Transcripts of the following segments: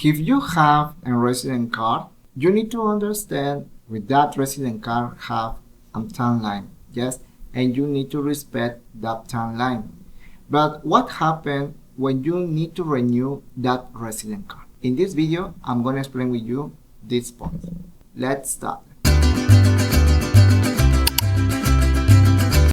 If you have a resident card, you need to understand with that resident card have a timeline, yes, and you need to respect that timeline. But what happens when you need to renew that resident card? In this video, I'm going to explain with you this point. Let's start.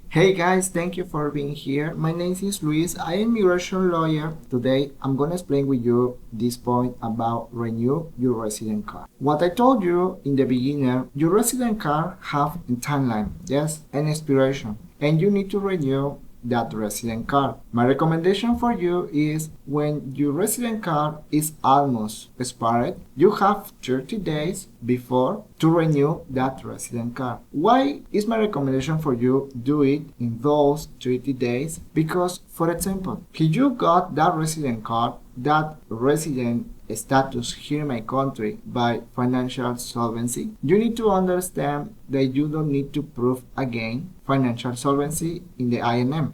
Hey guys, thank you for being here. My name is Luis. I am immigration lawyer. Today I'm going to explain with you this point about renew your resident card. What I told you in the beginning, your resident card have a timeline, yes, an expiration, and you need to renew that resident card. My recommendation for you is when your resident card is almost expired, you have 30 days before to renew that resident card. Why is my recommendation for you do it in those 30 days? Because, for example, if you got that resident card, that resident status here in my country by financial solvency, you need to understand that you don't need to prove again financial solvency in the INM.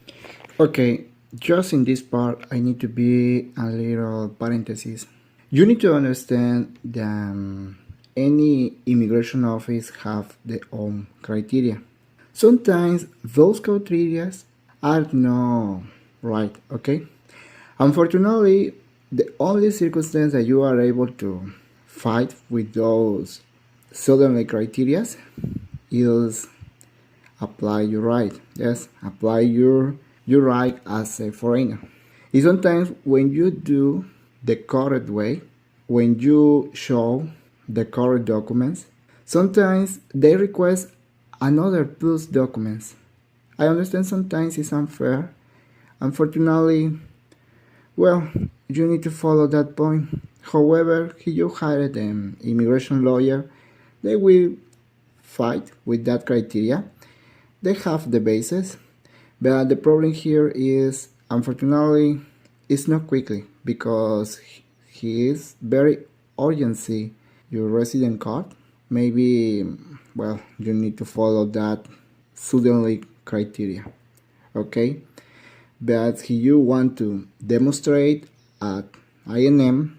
Okay, just in this part I need to be a little parenthesis. You need to understand that any immigration office have their own criteria. Sometimes those criteria are not right, okay? Unfortunately, the only circumstance that you are able to fight with those suddenly criteria is apply your right. Yes, apply your right as a foreigner. And sometimes when you do the correct way, when you show the correct documents, sometimes they request another plus documents. I understand sometimes it's unfair. Unfortunately, well, you need to follow that point. However, if you hire an immigration lawyer, they will fight with that criteria. They have the basis, but the problem here is, unfortunately, it's not quickly because he is very urgency your resident card. Maybe, well, you need to follow that suddenly criteria, okay? But if you want to demonstrate at INM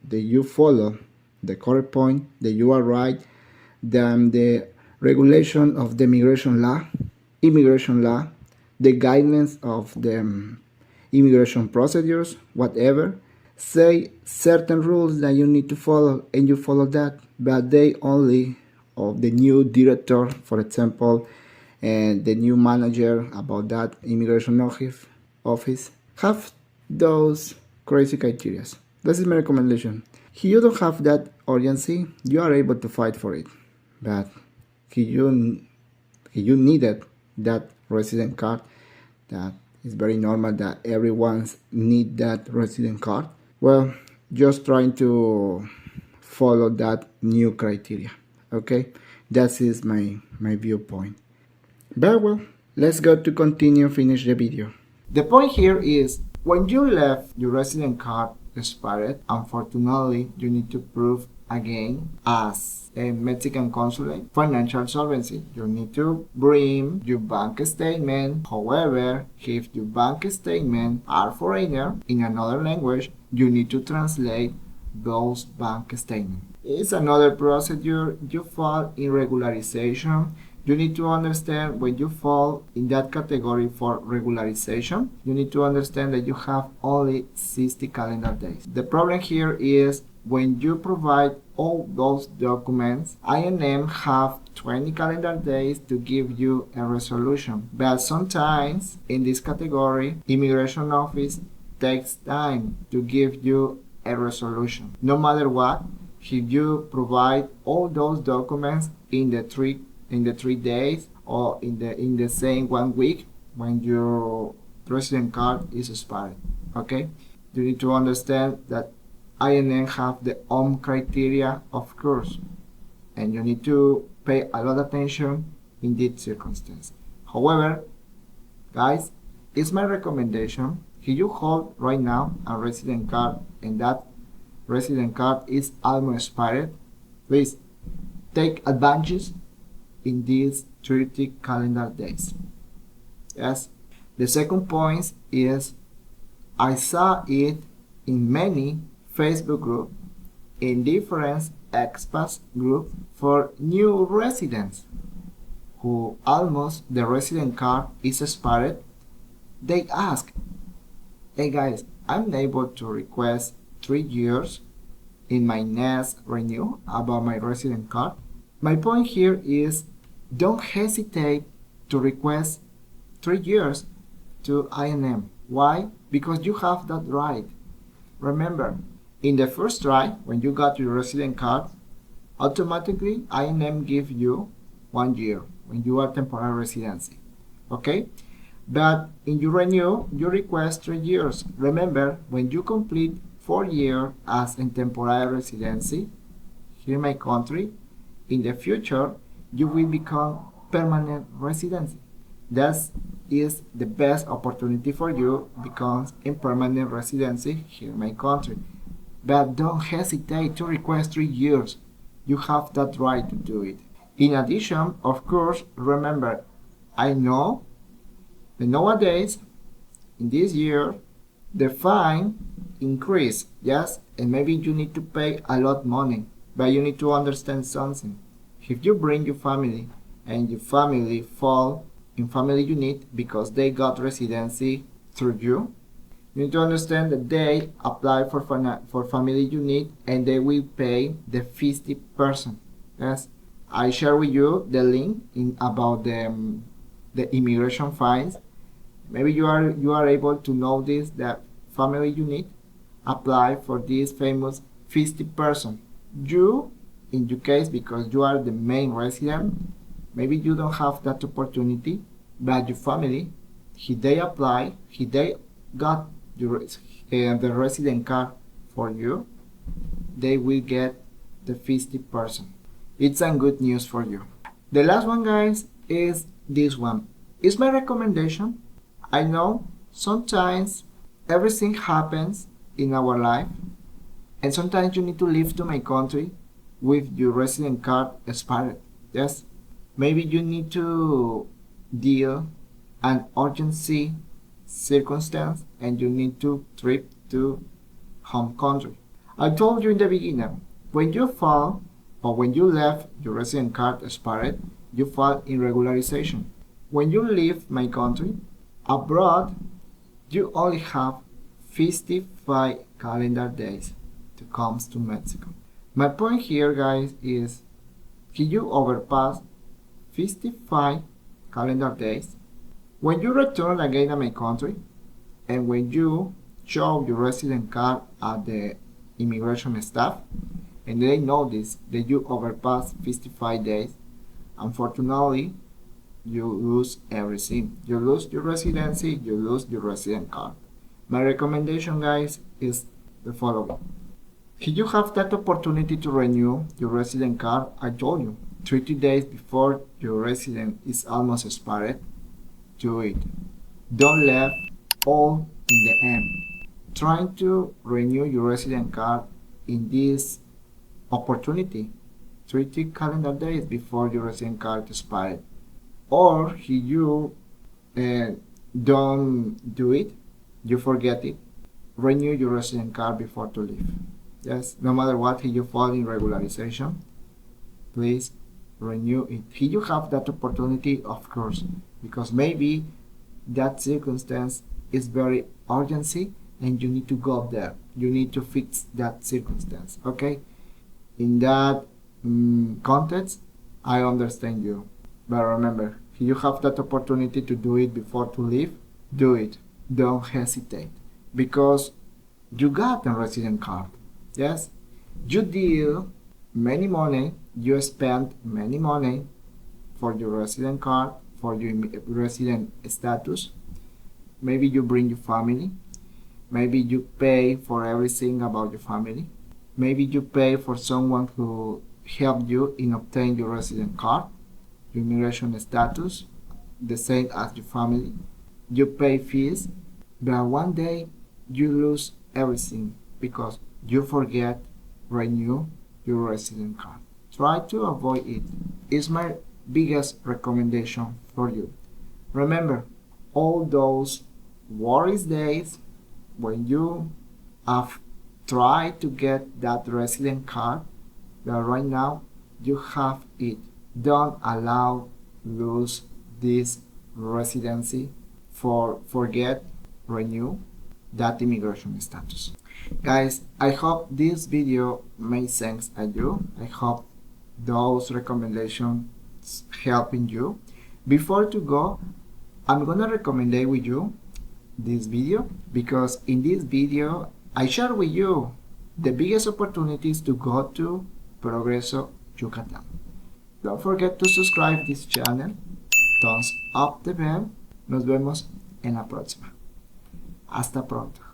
that you follow the correct point, that you are right, then the regulation of the immigration law, the guidelines of the immigration procedures, whatever, say certain rules that you need to follow and you follow that, but they only of the new director, for example, and the new manager about that immigration office have those crazy criteria. This is my recommendation. If you don't have that urgency, you are able to fight for it. But if you needed that resident card, that is very normal that everyone need that resident card. Well, just trying to follow that new criteria. Okay, that is my viewpoint. But well, let's go to continue finish the video. The point here is when you left your resident card expired, unfortunately you need to prove again as a Mexican consulate financial solvency. You need to bring your bank statement. However, if your bank statement are foreigner in another language, you need to translate those bank statements. It's another procedure. You fall in regularization. You need to understand when you fall in that category for regularization, you need to understand that you have only 60 calendar days. The problem here is when you provide all those documents, INM have 20 calendar days to give you a resolution. But sometimes in this category, immigration office takes time to give you a resolution. No matter what, if you provide all those documents in the 3 days or in the same 1 week when your resident card is expired, okay? You need to understand that INN have their own criteria, of course, and you need to pay a lot of attention in this circumstance. However, guys, it's my recommendation. If you hold right now a resident card and that resident card is almost expired, please take advantage in these 30 calendar days. Yes. The second point is I saw it in many Facebook groups indifference expats group for new residents who almost the resident card is expired. They ask, hey guys, I'm able to request 3 years in my next renew about my resident card. My point here is don't hesitate to request 3 years to INM. Why? Because you have that right. Remember, in the first try, when you got your resident card, automatically INM give you 1 year when you are temporary residency. Okay? But in your renew, you request 3 years. Remember, when you complete 4 years as in temporary residency here in my country, in the future, you will become permanent residency. That is the best opportunity for you because in permanent residency here in my country. But don't hesitate to request 3 years. You have that right to do it. In addition, of course, remember, I know that nowadays, in this year, the fine increase, yes, and maybe you need to pay a lot money, but you need to understand something. If you bring your family and your family fall in family unit because they got residency through you need to understand that they apply for family unit and they will pay the 50%. Yes, I share with you the link about the immigration fines. Maybe you are able to notice that family unit apply for this famous 50%. You, in your case, because you are the main resident, maybe you don't have that opportunity, but your family, if they apply, if they got the resident card for you, they will get the 50%. It's some good news for you. The last one, guys, is this one. It's my recommendation. I know sometimes everything happens in our life, and sometimes you need to leave to my country with your resident card expired. Yes, maybe you need to deal an urgency circumstance and you need to trip to home country. I told you in the beginning, when you fall or when you left your resident card expired, you fall in regularization. When you leave my country, abroad, you only have 55 calendar days to come to Mexico. My point here, guys, is if you overpass 55 calendar days, when you return again to my country, and when you show your resident card at the immigration staff, and they notice that you overpass 55 days, unfortunately, you lose everything. You lose your residency, you lose your resident card. My recommendation, guys, is the following. If you have that opportunity to renew your resident card, I told you, 30 days before your resident is almost expired, do it. Don't leave all in the end. Trying to renew your resident card in this opportunity, 30 calendar days before your resident card expired. Or if you don't do it, you forget it, renew your resident card before to leave. Yes, no matter what, if you fall in regularization, please renew it. If you have that opportunity, of course, because maybe that circumstance is very urgency and you need to go there. You need to fix that circumstance, okay? In that context, I understand you. But remember, if you have that opportunity to do it before to leave, do it. Don't hesitate. Because you got a resident card. Yes? You deal many money, you spend many money for your resident card, for your resident status. Maybe you bring your family. Maybe you pay for everything about your family. Maybe you pay for someone who helped you in obtaining your resident card, your immigration status, the same as your family. You pay fees, but one day you lose everything because you forget renew your resident card. Try to avoid it. It's my biggest recommendation for you. Remember, all those worries days when you have try to get that resident card, but right now you have it. Don't allow lose this residency for forget renew that immigration status. Guys, I hope this video made sense at you. I hope those recommendations helping you. Before to go, I'm gonna recommend with you this video, because in this video I share with you the biggest opportunities to go to Progreso Yucatán. Don't forget to subscribe this channel, thumbs up the bell. Nos vemos en la próxima. Hasta pronto.